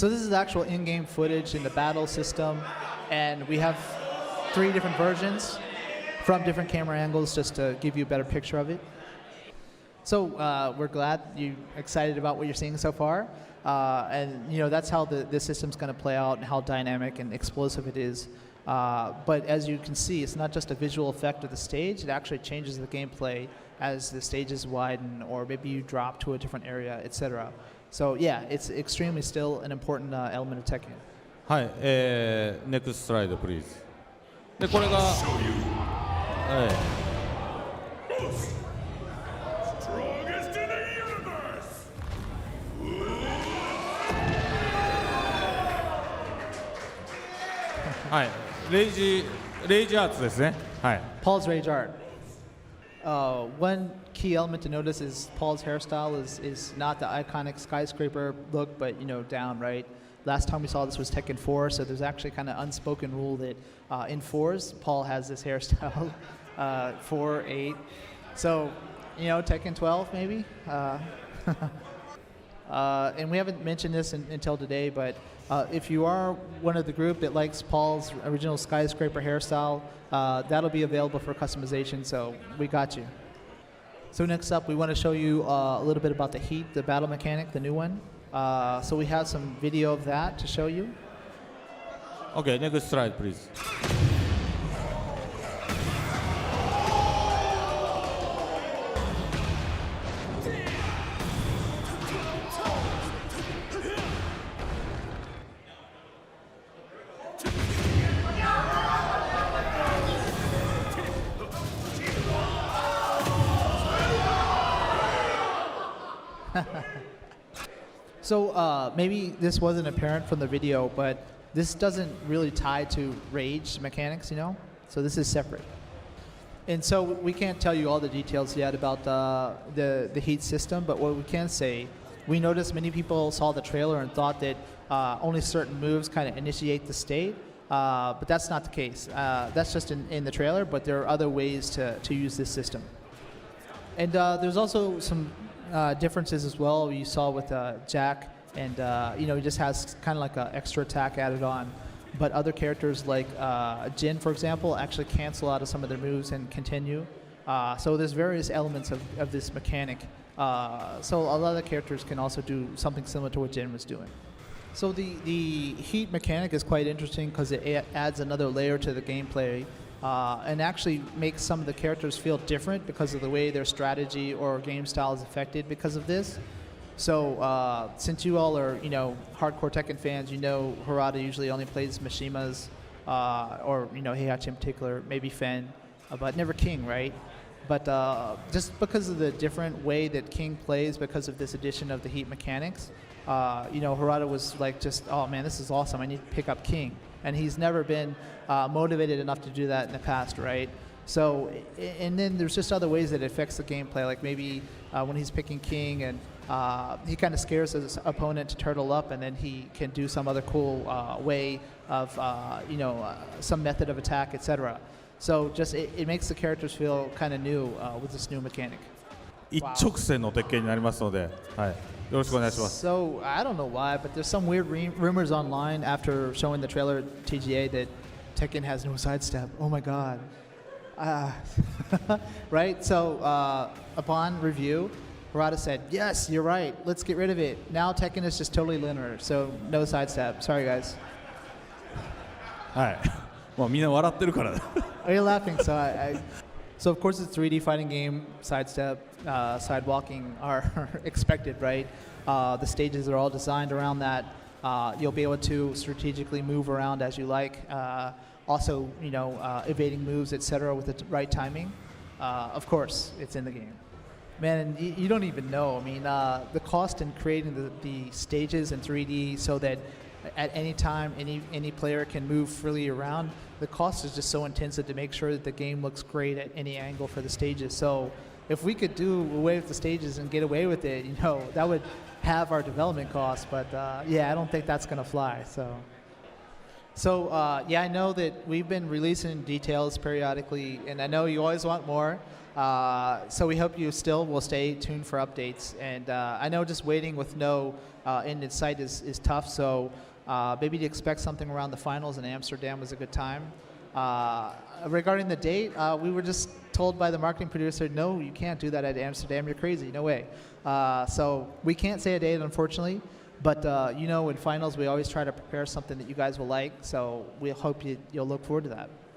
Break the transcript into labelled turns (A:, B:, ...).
A: So this is actual in-game footage in the battle system, and we have 3 different versions from different camera angles just to give you a better picture of it. So we're glad you're excited about what you're seeing so far, and that's how the system's going to play out and how dynamic and explosive it is. But as you can see, it's not just a visual effect of the stage, it actually changes the gameplay as the stages widen or maybe you drop to a different area, etc. So yeah, it's extremely still an important element of Tekken.
B: はい、next slide please. でこれが、はい、レイジアーツですね。はい。
A: Paul's rage art. One key element to notice is Paul's hairstyle is not the iconic skyscraper look, but down, right? Last time we saw this was Tekken 4, so there's actually kind of unspoken rule that in 4s, Paul has this hairstyle, 4, 8. So, Tekken 12 maybe? And we haven't mentioned this until today, but if you are one of the group that likes Paul's original skyscraper hairstyle, that'll be available for customization, so we got you. So next up, we want to show you a little bit about the Heat, the battle mechanic, the new one. So we have some video of that to show you.
B: Okay, next slide, please.
A: So maybe this wasn't apparent from the video, but this doesn't really tie to rage mechanics, So this is separate. And so we can't tell you all the details yet about the Heat system, but what we can say, we noticed many people saw the trailer and thought that only certain moves kind of initiate the state, but that's not the case. That's just in the trailer, but there are other ways to use this system. And there's also some differences as well. You saw with Jack, and he just has kind of like an extra attack added on. But other characters like Jin, for example, actually cancel out of some of their moves and continue. So there's various elements of this mechanic. So a lot of the characters can also do something similar to what Jin was doing. So the Heat mechanic is quite interesting because it adds another layer to the gameplay. And actually makes some of the characters feel different because of the way their strategy or game style is affected because of this. So since you all are, hardcore Tekken fans, Harada usually only plays Mishimas, or, Heihachi in particular, maybe Fen, but never King, right? But just because of the different way that King plays because of this addition of the Heat mechanics, Harada was like oh man, this is awesome, I need to pick up King. And he's never been motivated enough to do that in the past, right? So, and then there's just other ways that it affects the gameplay, like maybe when he's picking King and he kind of scares his opponent to turtle up, and then he can do some other cool way of, some method of attack, etc. So just it makes the characters feel kind of new with this new mechanic.
B: 一直線の鉄拳になりますので、はい、よろしくお願いします。
A: So I don't know why, but there's some weird rumors online after showing the trailer TGA that Tekken has no sidestep. Oh my god. Right? So upon review, Harada said, yes, you're right, let's get rid of it. Now Tekken is just totally linear, so no sidestep. Sorry guys.
B: はい。もうみんな笑ってるから。
A: Are you laughing? So of course it's a 3D fighting game, sidestep, sidewalking are expected, right? The stages are all designed around that. You'll be able to strategically move around as you like. Also, evading moves, etc. with the right timing. Of course, it's in the game. Man, and you don't even know. I mean, the cost in creating the stages in 3D so that at any time any player can move freely around, the cost is just so intensive to make sure that the game looks great at any angle for the stages. So if we could do away with the stages and get away with it, that would have our development costs. But yeah, I don't think that's going to fly. So. So yeah, I know that we've been releasing details periodically, and I know you always want more. So we hope you still will stay tuned for updates. And I know just waiting with no end in sight is tough. So maybe to expect something around the finals in Amsterdam was a good time. Regarding the date, we were just told by the marketing producer, no, you can't do that at Amsterdam. You're crazy. No way. So we can't say a date, unfortunately. But you know, in finals, we always try to prepare something that you guys will like. So we hope you'll look forward to that.